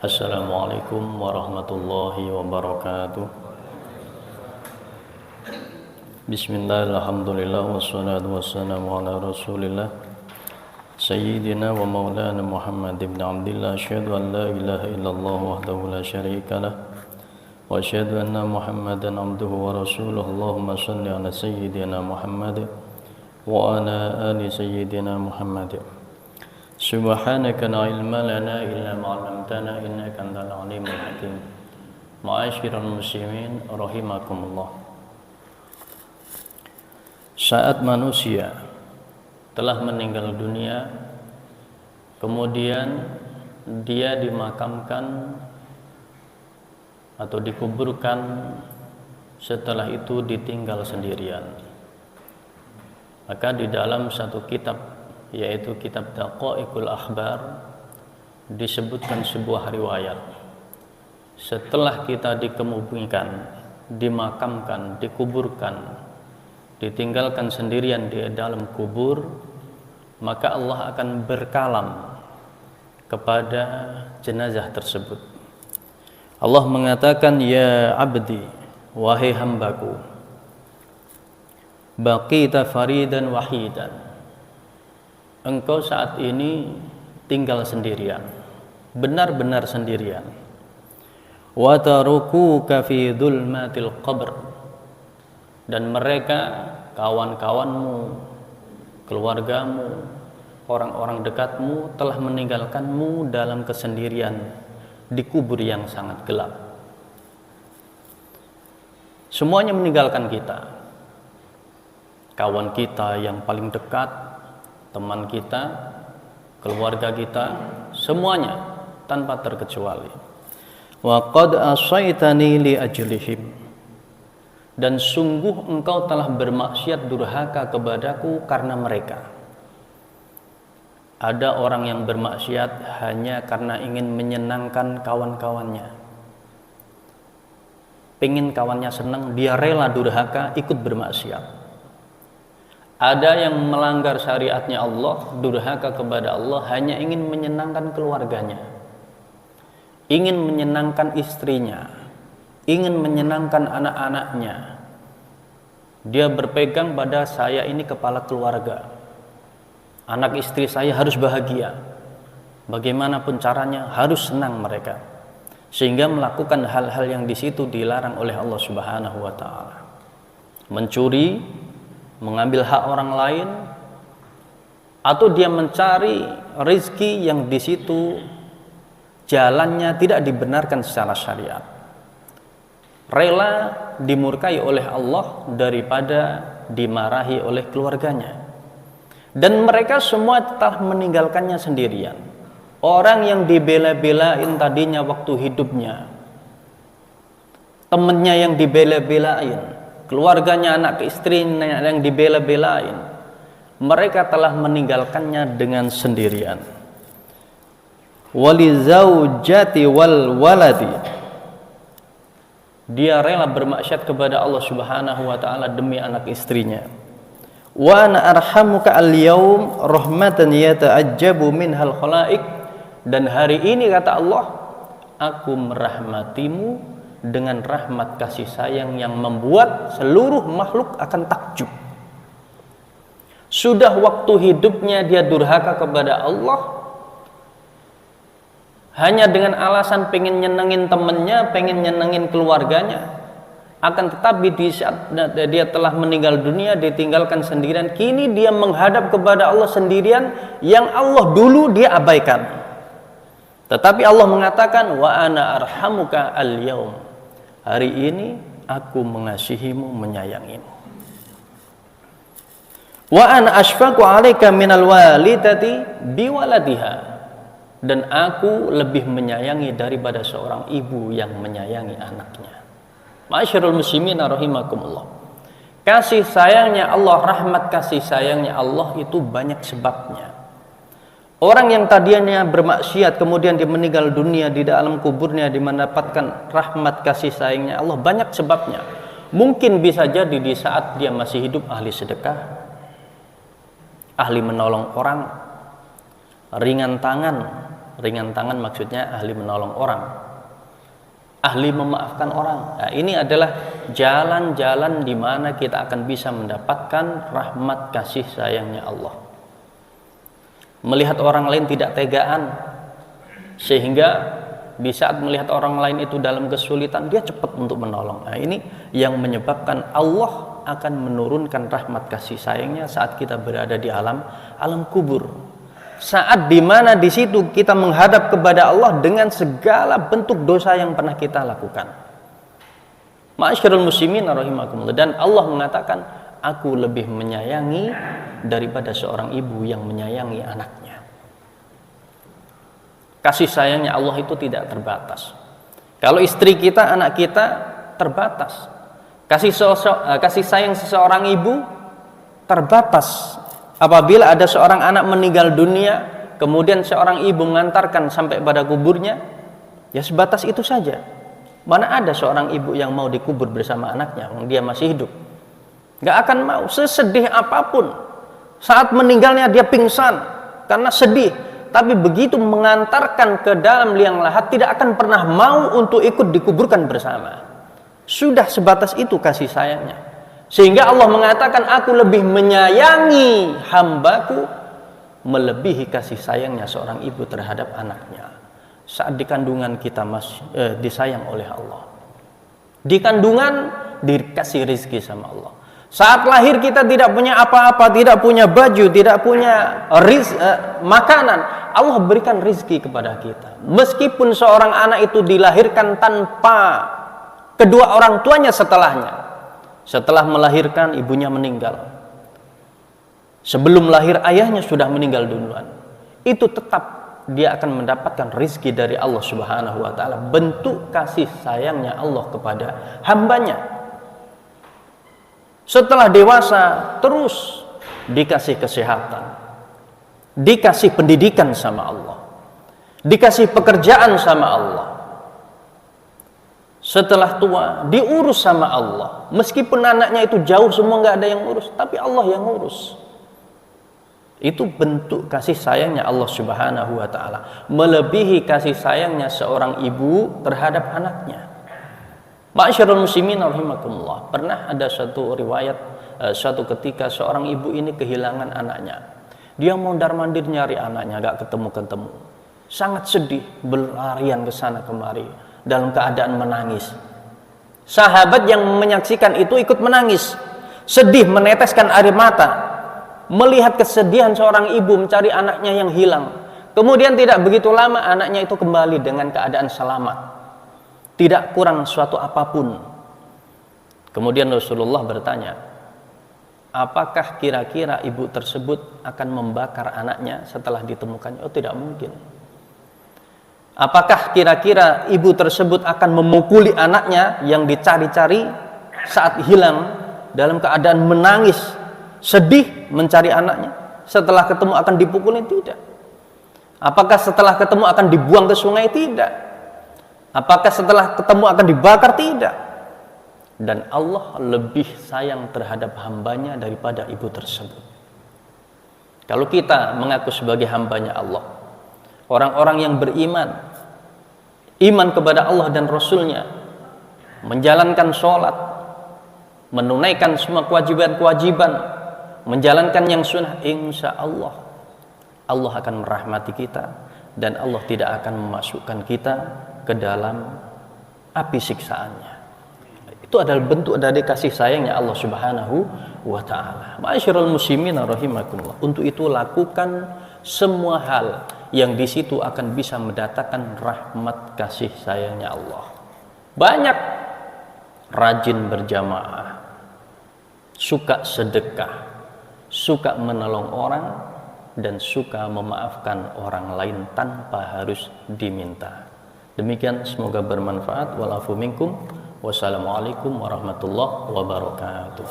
Assalamualaikum warahmatullahi wabarakatuh. Bismillah, alhamdulillah, wassalatu wassalamu ala rasulillah Sayyidina wa maulana Muhammad ibn Abdillah. Asyhadu an la ilaha illallah wahdahu la syarika lah, wa asyhadu anna Muhammadan abduhu wa rasuluh. Allahumma salli ala Sayyidina Muhammad wa ala ali Sayyidina Muhammad. Subhanaka la ilma lana illa ma 'allamtana innaka antal alimul hakim. Ma'asyiral muslimin rahimakumullah. Saat manusia telah meninggal dunia, kemudian dia dimakamkan atau dikuburkan, setelah itu ditinggal sendirian. Maka di dalam satu kitab, yaitu kitab Daqaiqul Akhbar, disebutkan sebuah riwayat. Setelah kita dikebumikan, dimakamkan, dikuburkan, ditinggalkan sendirian di dalam kubur, maka Allah akan berkalam kepada jenazah tersebut. Allah mengatakan, ya abdi, wahai hambaku, baqita faridan wahidan, engkau saat ini tinggal sendirian, benar-benar sendirian. Wa tarukuka fi dhulmatil qabr, dan mereka, kawan-kawanmu, keluargamu, orang-orang dekatmu telah meninggalkanmu dalam kesendirian di kubur yang sangat gelap. Semuanya meninggalkan kita. Kawan kita yang paling dekat, teman kita, keluarga kita, semuanya tanpa terkecuali. Wa qad asaitani li ajlihim, dan sungguh engkau telah bermaksiat durhaka kepadaku karena mereka. Ada orang yang bermaksiat hanya karena ingin menyenangkan kawan-kawannya, pengen kawannya senang, dia rela durhaka ikut bermaksiat. Ada yang melanggar syariatnya Allah, durhaka kepada Allah, hanya ingin menyenangkan keluarganya, ingin menyenangkan istrinya, ingin menyenangkan anak-anaknya. Dia berpegang pada, saya ini kepala keluarga, anak istri saya harus bahagia, bagaimanapun caranya harus senang mereka, sehingga melakukan hal-hal yang di situ dilarang oleh Allah Subhanahu wa taala. Mencuri, mengambil hak orang lain, atau dia mencari rezeki yang di situ jalannya tidak dibenarkan secara syariat, rela dimurkai oleh Allah daripada dimarahi oleh keluarganya. Dan mereka semua telah meninggalkannya sendirian. Orang yang dibela-belain tadinya waktu hidupnya, temannya yang dibela-belain, keluarganya, anak istrinya yang dibela-belain, mereka telah meninggalkannya dengan sendirian. Walizaujati wal waladi, dia rela bermaksiat kepada Allah Subhanahu wa taala demi anak istrinya. Wa ana arhamuka al-yaum rahmatan yata'ajjabu minhal khalaik, dan hari ini kata Allah, aku merahmatimu dengan rahmat kasih sayang yang membuat seluruh makhluk akan takjub. Sudah waktu hidupnya dia durhaka kepada Allah hanya dengan alasan pengen nyenengin temennya, pengen nyenengin keluarganya. Akan tetapi di saat dia telah meninggal dunia, ditinggalkan sendirian, kini dia menghadap kepada Allah sendirian, yang Allah dulu dia abaikan. Tetapi Allah mengatakan, wa ana arhamuka al-yaum, hari ini aku mengasihimu, menyayangimu. Wa ana asfaqu 'alaika minal walidati biwaladiha, dan aku lebih menyayangi daripada seorang ibu yang menyayangi anaknya. Ma'asyiral muslimin rahimakumullah. Kasih sayangnya Allah, rahmat kasih sayangnya Allah itu banyak sebabnya. Orang yang tadinya bermaksiat kemudian dia meninggal dunia, di dalam kuburnya dia mendapatkan rahmat kasih sayangnya Allah, banyak sebabnya. Mungkin bisa jadi di saat dia masih hidup ahli sedekah, ahli menolong orang, ringan tangan, Ringan tangan maksudnya ahli menolong orang, ahli memaafkan orang. Nah, ini adalah jalan-jalan di mana kita akan bisa mendapatkan rahmat kasih sayangnya Allah. Melihat orang lain tidak tegaan, sehingga di saat melihat orang lain itu dalam kesulitan, dia cepat untuk menolong. Nah, ini yang menyebabkan Allah akan menurunkan rahmat kasih sayangnya saat kita berada di alam kubur. Saat dimana di situ kita menghadap kepada Allah dengan segala bentuk dosa yang pernah kita lakukan. Ma'asyiral muslimin rahimakumullah. Dan Allah mengatakan, aku lebih menyayangi daripada seorang ibu yang menyayangi anaknya. Kasih sayangnya Allah itu tidak terbatas. Kalau istri kita, anak kita terbatas. Kasih sayang seseorang ibu terbatas. Apabila ada seorang anak meninggal dunia, kemudian seorang ibu mengantarkan sampai pada kuburnya, ya sebatas itu saja. Mana ada seorang ibu yang mau dikubur bersama anaknya, dia masih hidup? Gak akan mau, sesedih apapun. Saat meninggalnya dia pingsan karena sedih. Tapi begitu mengantarkan ke dalam liang lahat, tidak akan pernah mau untuk ikut dikuburkan bersama. Sudah sebatas itu kasih sayangnya. Sehingga Allah mengatakan, aku lebih menyayangi hambaku melebihi kasih sayangnya seorang ibu terhadap anaknya. Saat di kandungan kita disayang oleh Allah. Di kandungan dikasih rezeki sama Allah. Saat lahir kita tidak punya apa-apa, tidak punya baju, tidak punya makanan, Allah berikan rezeki kepada kita. Meskipun seorang anak itu dilahirkan tanpa kedua orang tuanya setelahnya. Setelah melahirkan, ibunya meninggal. Sebelum lahir, ayahnya sudah meninggal duluan. Itu tetap dia akan mendapatkan rizki dari Allah Subhanahu wa ta'ala. Bentuk kasih sayangnya Allah kepada hambanya. Setelah dewasa, terus dikasih kesehatan, dikasih pendidikan sama Allah, dikasih pekerjaan sama Allah. Setelah tua, diurus sama Allah. Meskipun anaknya itu jauh, semua nggak ada yang urus, tapi Allah yang urus. Itu bentuk kasih sayangnya Allah Subhanahu wa ta'ala, melebihi kasih sayangnya seorang ibu terhadap anaknya. Ma'asyiral muslimin rahimakumullah. Pernah ada satu riwayat, suatu ketika seorang ibu ini kehilangan anaknya. Dia mondar-mandir nyari anaknya, nggak ketemu-ketemu. Sangat sedih, berlarian ke sana kemari dalam keadaan menangis. Sahabat yang menyaksikan itu ikut menangis, sedih, meneteskan air mata, melihat kesedihan seorang ibu mencari anaknya yang hilang. Kemudian tidak begitu lama anaknya itu kembali dengan keadaan selamat, tidak kurang suatu apapun. Kemudian Rasulullah bertanya, apakah kira-kira ibu tersebut akan membakar anaknya setelah ditemukannya? Oh, tidak mungkin. Apakah kira-kira ibu tersebut akan memukuli anaknya yang dicari-cari saat hilang dalam keadaan menangis, sedih mencari anaknya? Setelah ketemu akan dipukulin? Tidak. Apakah setelah ketemu akan dibuang ke sungai? Tidak. Apakah setelah ketemu akan dibakar? Tidak. Dan Allah lebih sayang terhadap hambanya daripada ibu tersebut. Kalau kita mengaku sebagai hambanya Allah, orang-orang yang beriman, iman kepada Allah dan Rasulnya, menjalankan sholat, menunaikan semua kewajiban-kewajiban, menjalankan yang sunnah, insya Allah Allah akan merahmati kita dan Allah tidak akan memasukkan kita ke dalam api siksaannya. Itu adalah bentuk dari kasih sayangnya Allah Subhanahu wa ta'ala. Ma'asyiral muslimin rahimakumullah. Untuk itu lakukan semua hal yang di situ akan bisa mendatangkan rahmat kasih sayangnya Allah. Banyak rajin berjamaah, suka sedekah, suka menolong orang, dan suka memaafkan orang lain tanpa harus diminta. Demikian, semoga bermanfaat. Walafu minkum. Wassalamualaikum warahmatullahi wabarakatuh.